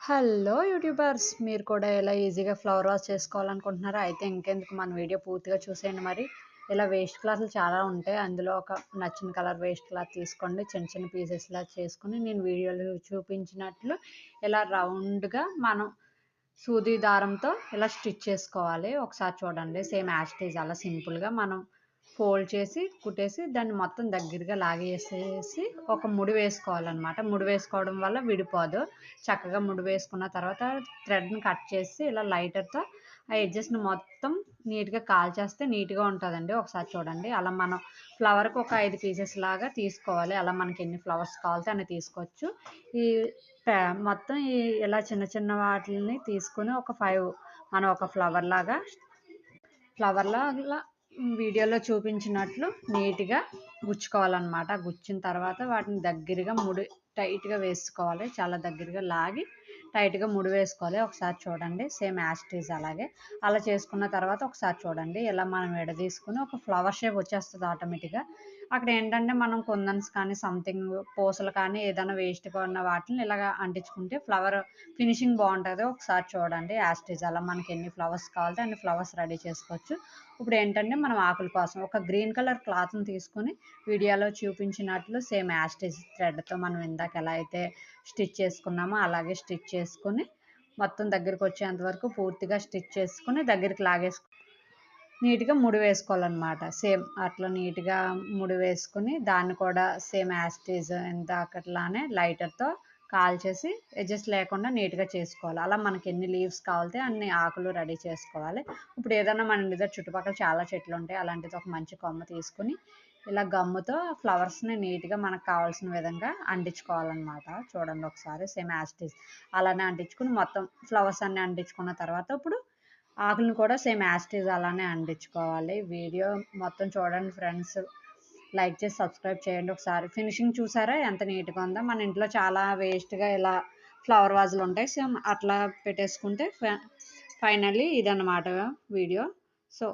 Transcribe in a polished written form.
Hello YouTubers! మీరు కూడా ఇలా ఈజీగా ఫ్లవర్ వాజ్ చేసుకోవాలనుకుంటున్నారా? అయితే ఇంకెందుకు మన వీడియో పూర్తిగా చూసేయండి మరి. ఇలా వేస్ట్ క్లాత్‌లు చాలా ఉంటాయి. అందులో ఒక నచ్చిన కలర్ వేస్ట్ క్లాత్ తీసుకోండి. చిన్న చిన్న పీసెస్‌లా చేసుకొని నేను వీడియోలో చూపించినట్లు ఇలా రౌండ్‌గా మనం సూది దారంతో ఇలా స్టిచ్ చేసుకోవాలి. ఒకసారి చూడండి. సేమ్ యాజ్ ఇట్ ఈజ్ అలా సింపుల్‌గా మనం ఫోల్డ్ చేసి, కుట్టేసి దాన్ని మొత్తం దగ్గరగా లాగేసేసి ఒక ముడి వేసుకోవాలనమాట. ముడి వేసుకోవడం వల్ల విడిపోదు. చక్కగా ముడి వేసుకున్న తర్వాత థ్రెడ్‌ని కట్ చేసి ఇలా లైటర్‌తో ఆ ఎడ్జెస్‌ని మొత్తం నీట్‌గా కాల్చేస్తే నీట్‌గా ఉంటదండి. ఒకసారి చూడండి. అలా మనం ఫ్లవర్‌కి ఒక 5 పీసెస్ లాగా తీసుకోవాలి. అలా మనకి ఎన్ని ఫ్లవర్స్ కావాలితే అన్ని తీసుకోవచ్చు. ఈ పే మొత్తం ఇలా చిన్న చిన్న వాటిల్ని తీసుకొని ఒక 5 మనం ఒక ఫ్లవర్‌లాగా వీడియోలో చూపించినట్లు నీట్‌గా గుచ్చుకోవాలనమాట. గుచ్చిన తర్వాత వాటిని దగ్గరగా ముడి టైట్‌గా వేసుకోవాలి. చాలా దగ్గరగా లాగి టైట్‌గా ముడి వేసుకోవాలి. ఒకసారి చూడండి. సేమ్ యాజ్ ఇట్ ఈజ్ అలాగే. అలా చేసుకున్న తర్వాత ఒకసారి చూడండి. ఇలా మనం విడదీసుకొని ఒక ఫ్లవర్ షేప్ వచ్చేస్తది ఆటోమేటిక్‌గా. అక్కడ ఏంటంటే మనం కుందన్స్ కానీ సంథింగ్ పూసలు కానీ ఏదైనా వేస్ట్‌గా ఉన్న వాటిని ఇలాగ అంటించుకుంటే ఫ్లవర్ ఫినిషింగ్ బావుంటది. ఒకసారి చూడండి. యాజ్ ఇట్ ఈజ్ అలా మనకి ఎన్ని ఫ్లవర్స్ కావాలితే అన్ని ఫ్లవర్స్ రెడీ చేసుకోవచ్చు. ఇప్పుడేంటంటే మనం ఆకుల కోసం ఒక గ్రీన్ కలర్ క్లాత్‌ని తీసుకొని వీడియోలో చూపించినట్లు సేమ్ యాజ్ ఇట్ ఈజ్ థ్రెడ్‌తో మనం ఇందాక ఎలా అయితే స్టిచ్ చేసుకున్నామో అలాగే స్టిచ్ చేసుకొని మొత్తం దగ్గరకొచ్చేంత వరకు పూర్తిగా స్టిచ్ చేసుకొని దగ్గరికి నీట్‌గా ముడి వేసుకోవాలనమాట. సేమ్ అట్లా నీట్‌గా ముడి వేసుకొని దాన్ని కూడా సేమ్ యాజ్ ఇట్ ఈజ్ ఇందాకట్లానే లైటర్‌తో కాల్చేసి ఎడ్జెస్ లేకుండా నీట్‌గా చేసుకోవాలి. అలా మనకి ఎన్ని లీవ్స్ కావాలితే అన్ని ఆకులు రెడీ చేసుకోవాలి. ఇప్పుడు ఏదన్నా మన ఇంటి దగ్గర చుట్టుపక్కల చాలా చెట్లుంటాయి. అలాంటిది ఒక మంచి కొమ్మ తీసుకొని ఇలా గమ్ముతో ఫ్లవర్స్‌ని నీట్‌గా మనకు కావాల్సిన విధంగా అంటించుకోవాలనమాట. చూడండి ఒకసారి సేమ్ యాజ్ ఇట్ ఈజ్ అలానే అంటించుకొని మొత్తం ఫ్లవర్స్ అన్నీ అంటించుకున్న తర్వాత ఇప్పుడు ఆకులను కూడా సేమ్ యాజ్ ఇట్ ఈజ్ అలానే అంటించుకోవాలి. వీడియో మొత్తం చూడండి ఫ్రెండ్స్. లైక్ చేసి సబ్స్క్రైబ్ చేయండి ఒకసారి. ఫినిషింగ్ చూసారా ఎంత నీట్‌గా ఉందో? మన ఇంట్లో చాలా వేస్ట్‌గా ఇలా ఫ్లవర్ వాజులు ఉంటాయి. సేమ్ అట్లా పెట్టేసుకుంటే ఫైనల్లీ ఇదన్నమాట వీడియో. సో